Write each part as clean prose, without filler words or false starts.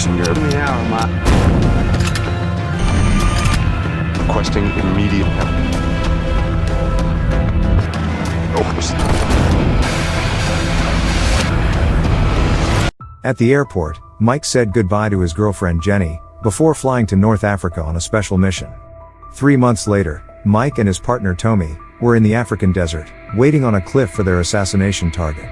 Messenger. Give me out, Mike. Requesting immediate help. At the airport, Mike said goodbye to his girlfriend Jenny, before flying to North Africa on a special mission. 3 months later, Mike and his partner Tommy were in the African desert, waiting on a cliff for their assassination target.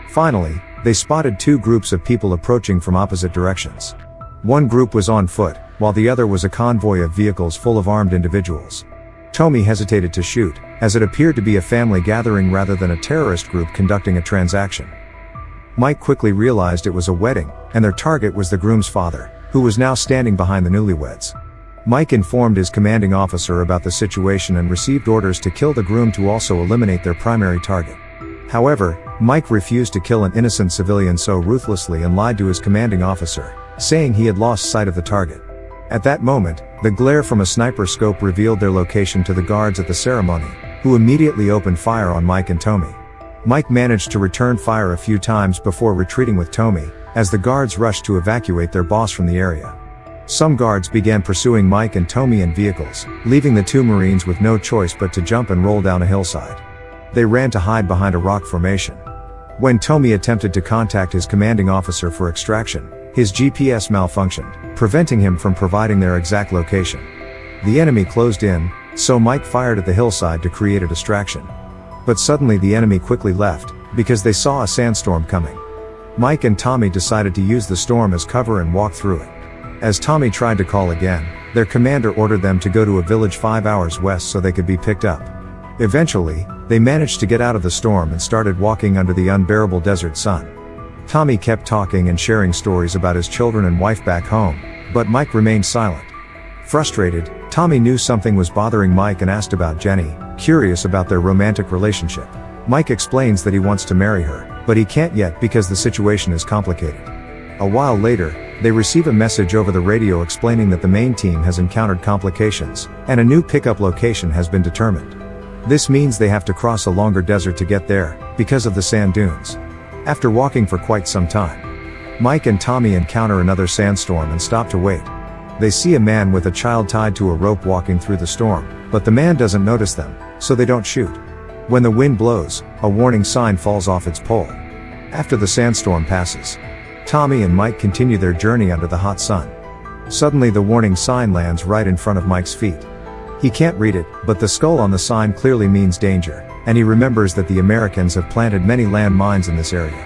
Finally, they spotted 2 groups of people approaching from opposite directions. One group was on foot, while the other was a convoy of vehicles full of armed individuals. Tommy hesitated to shoot, as it appeared to be a family gathering rather than a terrorist group conducting a transaction. Mike quickly realized it was a wedding, and their target was the groom's father, who was now standing behind the newlyweds. Mike informed his commanding officer about the situation and received orders to kill the groom to also eliminate their primary target. However, Mike refused to kill an innocent civilian so ruthlessly and lied to his commanding officer, saying he had lost sight of the target. At that moment, the glare from a sniper scope revealed their location to the guards at the ceremony, who immediately opened fire on Mike and Tommy. Mike managed to return fire a few times before retreating with Tommy, as the guards rushed to evacuate their boss from the area. Some guards began pursuing Mike and Tommy in vehicles, leaving the 2 Marines with no choice but to jump and roll down a hillside. They ran to hide behind a rock formation. When Tommy attempted to contact his commanding officer for extraction, his GPS malfunctioned, preventing him from providing their exact location. The enemy closed in, so Mike fired at the hillside to create a distraction. But suddenly the enemy quickly left, because they saw a sandstorm coming. Mike and Tommy decided to use the storm as cover and walk through it. As Tommy tried to call again, their commander ordered them to go to a village 5 hours west so they could be picked up. Eventually, they managed to get out of the storm and started walking under the unbearable desert sun. Tommy kept talking and sharing stories about his children and wife back home, but Mike remained silent. Frustrated, Tommy knew something was bothering Mike and asked about Jenny, curious about their romantic relationship. Mike explains that he wants to marry her, but he can't yet because the situation is complicated. A while later, they receive a message over the radio explaining that the main team has encountered complications, and a new pickup location has been determined. This means they have to cross a longer desert to get there, because of the sand dunes. After walking for quite some time, Mike and Tommy encounter another sandstorm and stop to wait. They see a man with a child tied to a rope walking through the storm, but the man doesn't notice them, so they don't shoot. When the wind blows, a warning sign falls off its pole. After the sandstorm passes, Tommy and Mike continue their journey under the hot sun. Suddenly the warning sign lands right in front of Mike's feet. He can't read it, but the skull on the sign clearly means danger, and he remembers that the Americans have planted many land mines in this area.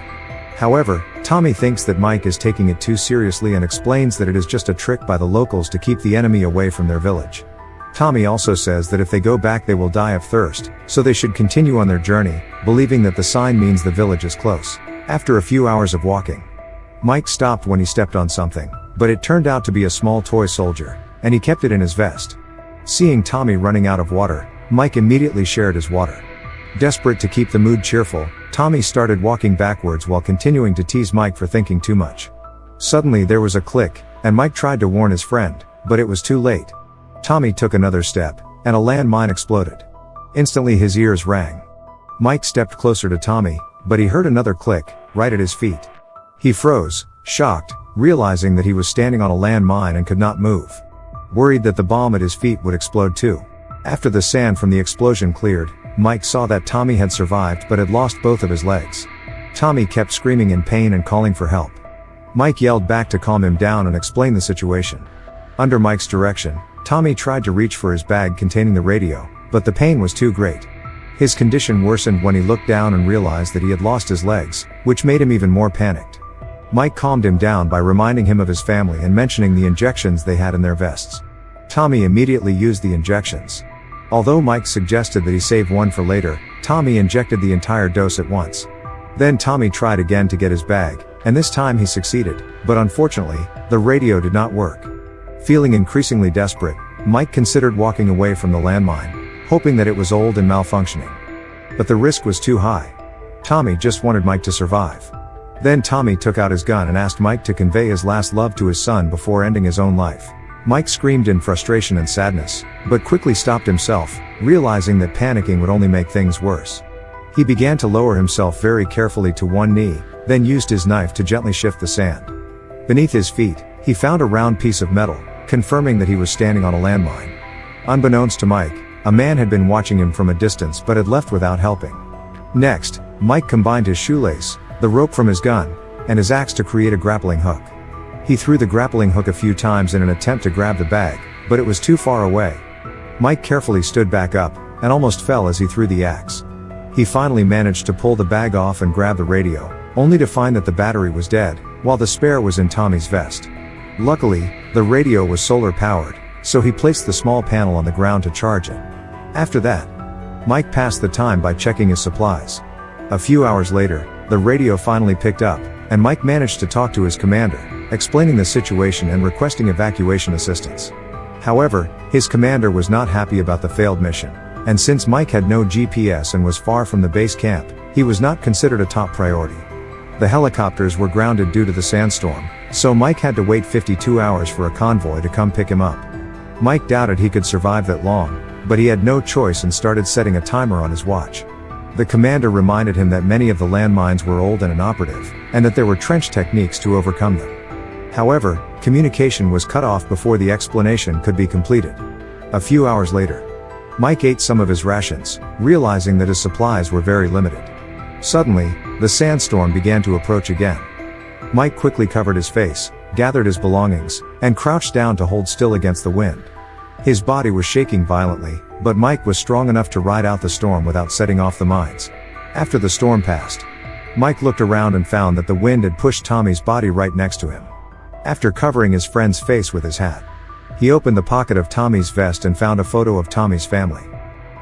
However, Tommy thinks that Mike is taking it too seriously and explains that it is just a trick by the locals to keep the enemy away from their village. Tommy also says that if they go back they will die of thirst, so they should continue on their journey, believing that the sign means the village is close. After a few hours of walking, Mike stopped when he stepped on something, but it turned out to be a small toy soldier, and he kept it in his vest. Seeing Tommy running out of water, Mike immediately shared his water. Desperate to keep the mood cheerful, Tommy started walking backwards while continuing to tease Mike for thinking too much. Suddenly there was a click, and Mike tried to warn his friend, but it was too late. Tommy took another step, and a landmine exploded. Instantly his ears rang. Mike stepped closer to Tommy, but he heard another click, right at his feet. He froze, shocked, realizing that he was standing on a landmine and could not move. Worried that the bomb at his feet would explode too. After the sand from the explosion cleared, Mike saw that Tommy had survived but had lost both of his legs. Tommy kept screaming in pain and calling for help. Mike yelled back to calm him down and explain the situation. Under Mike's direction, Tommy tried to reach for his bag containing the radio, but the pain was too great. His condition worsened when he looked down and realized that he had lost his legs, which made him even more panicked. Mike calmed him down by reminding him of his family and mentioning the injections they had in their vests. Tommy immediately used the injections. Although Mike suggested that he save one for later, Tommy injected the entire dose at once. Then Tommy tried again to get his bag, and this time he succeeded, but unfortunately, the radio did not work. Feeling increasingly desperate, Mike considered walking away from the landmine, hoping that it was old and malfunctioning. But the risk was too high. Tommy just wanted Mike to survive. Then Tommy took out his gun and asked Mike to convey his last love to his son before ending his own life. Mike screamed in frustration and sadness, but quickly stopped himself, realizing that panicking would only make things worse. He began to lower himself very carefully to one knee, then used his knife to gently shift the sand. Beneath his feet, He found a round piece of metal, confirming that he was standing on a landmine. Unbeknownst to Mike, a man had been watching him from a distance but had left without helping. Next, Mike combined his shoelace, the rope from his gun, and his axe to create a grappling hook. He threw the grappling hook a few times in an attempt to grab the bag, but it was too far away. Mike carefully stood back up, and almost fell as he threw the axe. He finally managed to pull the bag off and grab the radio, only to find that the battery was dead, while the spare was in Tommy's vest. Luckily, the radio was solar powered, so he placed the small panel on the ground to charge it. After that, Mike passed the time by checking his supplies. A few hours later, the radio finally picked up, and Mike managed to talk to his commander, explaining the situation and requesting evacuation assistance. However, his commander was not happy about the failed mission, and since Mike had no GPS and was far from the base camp, he was not considered a top priority. The helicopters were grounded due to the sandstorm, so Mike had to wait 52 hours for a convoy to come pick him up. Mike doubted he could survive that long, but he had no choice and started setting a timer on his watch. The commander reminded him that many of the landmines were old and inoperative, and that there were trench techniques to overcome them. However, communication was cut off before the explanation could be completed. A few hours later, Mike ate some of his rations, realizing that his supplies were very limited. Suddenly, the sandstorm began to approach again. Mike quickly covered his face, gathered his belongings, and crouched down to hold still against the wind. His body was shaking violently, but Mike was strong enough to ride out the storm without setting off the mines. After the storm passed, Mike looked around and found that the wind had pushed Tommy's body right next to him. After covering his friend's face with his hat, he opened the pocket of Tommy's vest and found a photo of Tommy's family.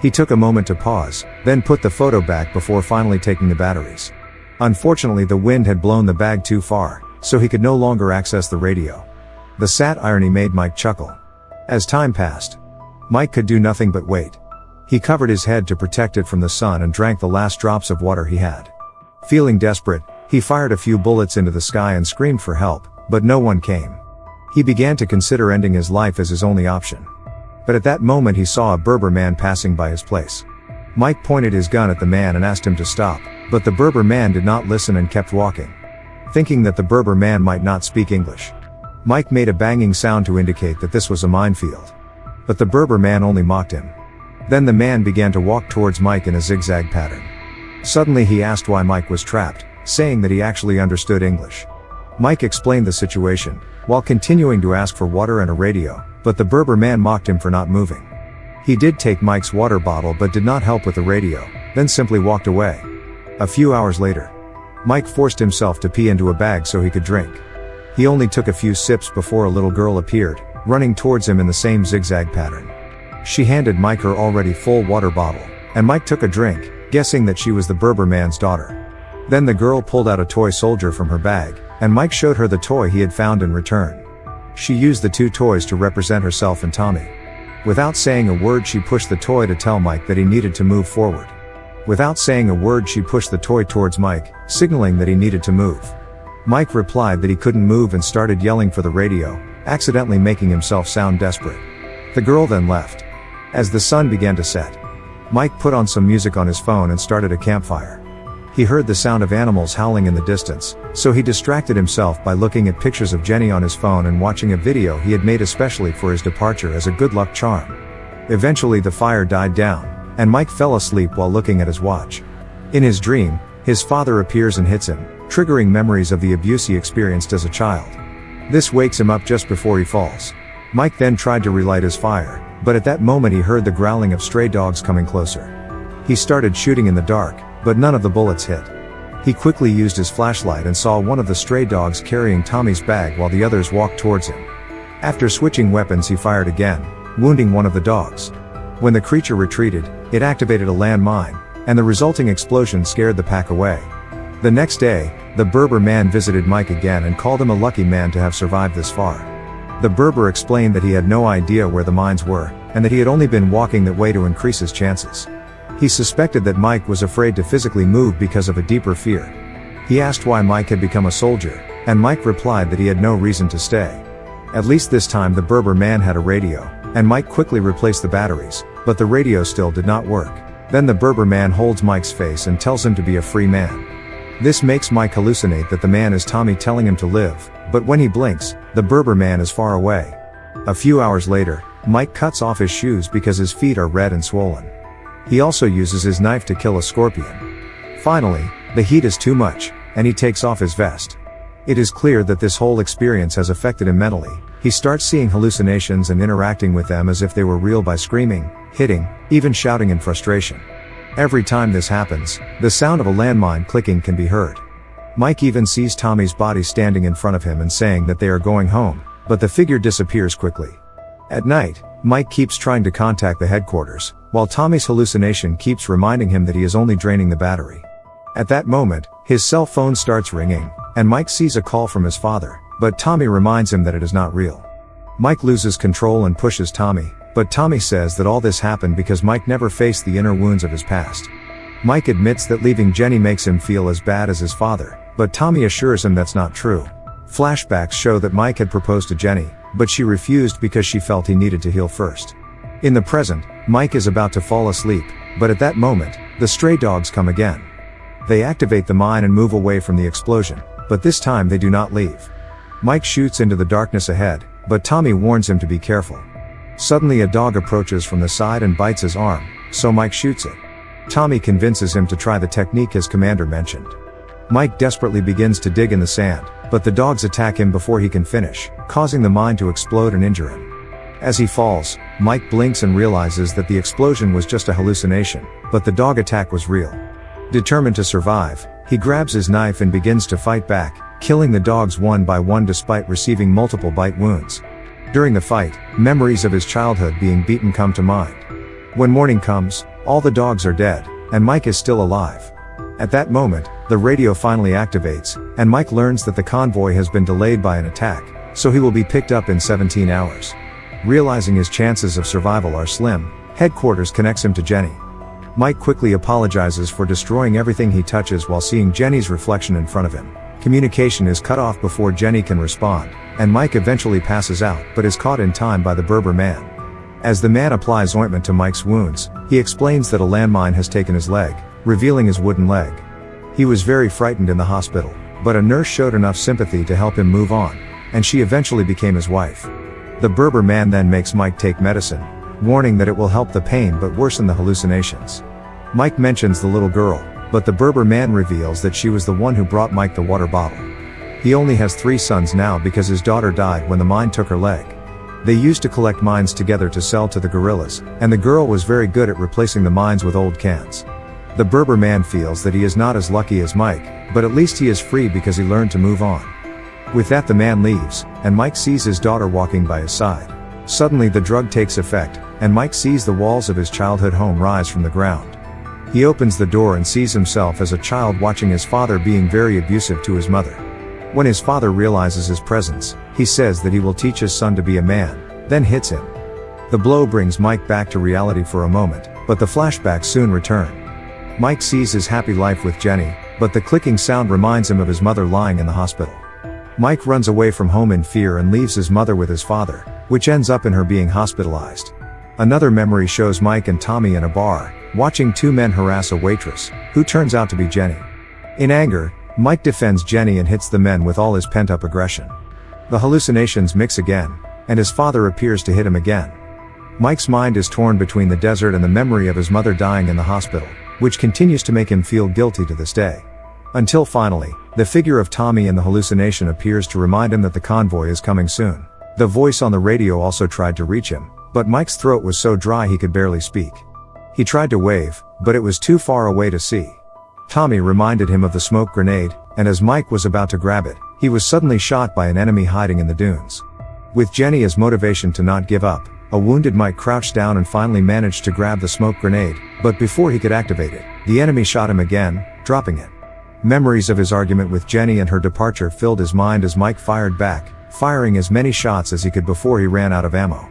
He took a moment to pause, then put the photo back before finally taking the batteries. Unfortunately, the wind had blown the bag too far, so he could no longer access the radio. The sad irony made Mike chuckle. As time passed, Mike could do nothing but wait. He covered his head to protect it from the sun and drank the last drops of water he had. Feeling desperate, he fired a few bullets into the sky and screamed for help, but no one came. He began to consider ending his life as his only option. But at that moment he saw a Berber man passing by his place. Mike pointed his gun at the man and asked him to stop, but the Berber man did not listen and kept walking. Thinking that the Berber man might not speak English, Mike made a banging sound to indicate that this was a minefield. But the Berber man only mocked him. Then the man began to walk towards Mike in a zigzag pattern. Suddenly he asked why Mike was trapped, saying that he actually understood English. Mike explained the situation, while continuing to ask for water and a radio, but the Berber man mocked him for not moving. He did take Mike's water bottle but did not help with the radio, then simply walked away. A few hours later, Mike forced himself to pee into a bag so he could drink. He only took a few sips before a little girl appeared, running towards him in the same zigzag pattern. She handed Mike her already full water bottle, and Mike took a drink, guessing that she was the Berber man's daughter. Then the girl pulled out a toy soldier from her bag, and Mike showed her the toy he had found in return. She used the two toys to represent herself and Tommy. Without saying a word, she pushed the toy to tell Mike that he needed to move forward. Without saying a word, she pushed the toy towards Mike, signaling that he needed to move. Mike replied that he couldn't move and started yelling for the radio, accidentally making himself sound desperate. The girl then left. As the sun began to set, Mike put on some music on his phone and started a campfire. He heard the sound of animals howling in the distance, so he distracted himself by looking at pictures of Jenny on his phone and watching a video he had made especially for his departure as a good luck charm. Eventually the fire died down, and Mike fell asleep while looking at his watch. In his dream, his father appears and hits him, triggering memories of the abuse he experienced as a child. This wakes him up just before he falls. Mike then tried to relight his fire, but at that moment he heard the growling of stray dogs coming closer. He started shooting in the dark, but none of the bullets hit. He quickly used his flashlight and saw one of the stray dogs carrying Tommy's bag while the others walked towards him. After switching weapons, he fired again, wounding one of the dogs. When the creature retreated, it activated a landmine, and the resulting explosion scared the pack away. The next day, the Berber man visited Mike again and called him a lucky man to have survived this far. The Berber explained that he had no idea where the mines were, and that he had only been walking that way to increase his chances. He suspected that Mike was afraid to physically move because of a deeper fear. He asked why Mike had become a soldier, and Mike replied that he had no reason to stay. At least this time the Berber man had a radio, and Mike quickly replaced the batteries, but the radio still did not work. Then the Berber man holds Mike's face and tells him to be a free man. This makes Mike hallucinate that the man is Tommy telling him to live, but when he blinks, the Berber man is far away. A few hours later, Mike cuts off his shoes because his feet are red and swollen. He also uses his knife to kill a scorpion. Finally, the heat is too much, and he takes off his vest. It is clear that this whole experience has affected him mentally. He starts seeing hallucinations and interacting with them as if they were real by screaming, hitting, even shouting in frustration. Every time this happens, the sound of a landmine clicking can be heard. Mike even sees Tommy's body standing in front of him and saying that they are going home, but the figure disappears quickly. At night, Mike keeps trying to contact the headquarters, while Tommy's hallucination keeps reminding him that he is only draining the battery. At that moment, his cell phone starts ringing, and Mike sees a call from his father, but Tommy reminds him that it is not real. Mike loses control and pushes Tommy, but Tommy says that all this happened because Mike never faced the inner wounds of his past. Mike admits that leaving Jenny makes him feel as bad as his father, but Tommy assures him that's not true. Flashbacks show that Mike had proposed to Jenny, but she refused because she felt he needed to heal first. In the present, Mike is about to fall asleep, but at that moment, the stray dogs come again. They activate the mine and move away from the explosion, but this time they do not leave. Mike shoots into the darkness ahead, but Tommy warns him to be careful. Suddenly a dog approaches from the side and bites his arm, so Mike shoots it. Tommy convinces him to try the technique his commander mentioned. Mike desperately begins to dig in the sand, but the dogs attack him before he can finish, causing the mine to explode and injure him. As he falls, Mike blinks and realizes that the explosion was just a hallucination, but the dog attack was real. Determined to survive, he grabs his knife and begins to fight back, killing the dogs one by one despite receiving multiple bite wounds. During the fight, memories of his childhood being beaten come to mind. When morning comes, all the dogs are dead, and Mike is still alive. At that moment, the radio finally activates, and Mike learns that the convoy has been delayed by an attack, so he will be picked up in 17 hours. Realizing his chances of survival are slim, headquarters connects him to Jenny. Mike quickly apologizes for destroying everything he touches while seeing Jenny's reflection in front of him. Communication is cut off before Jenny can respond, and Mike eventually passes out but is caught in time by the Berber man. As the man applies ointment to Mike's wounds, he explains that a landmine has taken his leg, revealing his wooden leg. He was very frightened in the hospital, but a nurse showed enough sympathy to help him move on, and she eventually became his wife. The Berber man then makes Mike take medicine, warning that it will help the pain but worsen the hallucinations. Mike mentions the little girl, but the Berber man reveals that she was the one who brought Mike the water bottle. He only has 3 sons now because his daughter died when the mine took her leg. They used to collect mines together to sell to the guerrillas, and the girl was very good at replacing the mines with old cans. The Berber man feels that he is not as lucky as Mike, but at least he is free because he learned to move on. With that the man leaves, and Mike sees his daughter walking by his side. Suddenly the drug takes effect, and Mike sees the walls of his childhood home rise from the ground. He opens the door and sees himself as a child watching his father being very abusive to his mother. When his father realizes his presence, he says that he will teach his son to be a man, then hits him. The blow brings Mike back to reality for a moment, but the flashbacks soon return. Mike sees his happy life with Jenny, but the clicking sound reminds him of his mother lying in the hospital. Mike runs away from home in fear and leaves his mother with his father, which ends up in her being hospitalized. Another memory shows Mike and Tommy in a bar, watching 2 men harass a waitress, who turns out to be Jenny. In anger, Mike defends Jenny and hits the men with all his pent-up aggression. The hallucinations mix again, and his father appears to hit him again. Mike's mind is torn between the desert and the memory of his mother dying in the hospital, which continues to make him feel guilty to this day. Until finally, the figure of Tommy in the hallucination appears to remind him that the convoy is coming soon. The voice on the radio also tried to reach him, but Mike's throat was so dry he could barely speak. He tried to wave, but it was too far away to see. Tommy reminded him of the smoke grenade, and as Mike was about to grab it, he was suddenly shot by an enemy hiding in the dunes. With Jenny as motivation to not give up, a wounded Mike crouched down and finally managed to grab the smoke grenade, but before he could activate it, the enemy shot him again, dropping it. Memories of his argument with Jenny and her departure filled his mind as Mike fired back, firing as many shots as he could before he ran out of ammo.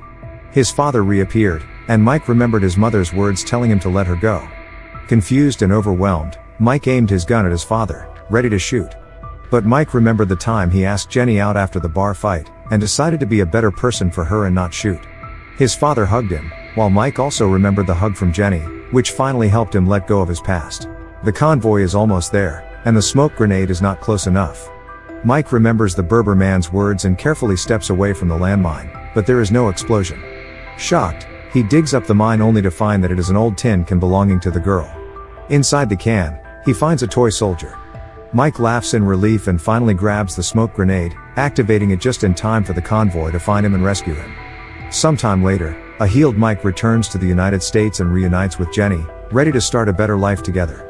His father reappeared, and Mike remembered his mother's words telling him to let her go. Confused and overwhelmed, Mike aimed his gun at his father, ready to shoot. But Mike remembered the time he asked Jenny out after the bar fight, and decided to be a better person for her and not shoot. His father hugged him, while Mike also remembered the hug from Jenny, which finally helped him let go of his past. The convoy is almost there, and the smoke grenade is not close enough. Mike remembers the Berber man's words and carefully steps away from the landmine, but there is no explosion. Shocked, he digs up the mine only to find that it is an old tin can belonging to the girl. Inside the can, he finds a toy soldier. Mike laughs in relief and finally grabs the smoke grenade, activating it just in time for the convoy to find him and rescue him. Sometime later, a healed Mike returns to the United States and reunites with Jenny, ready to start a better life together.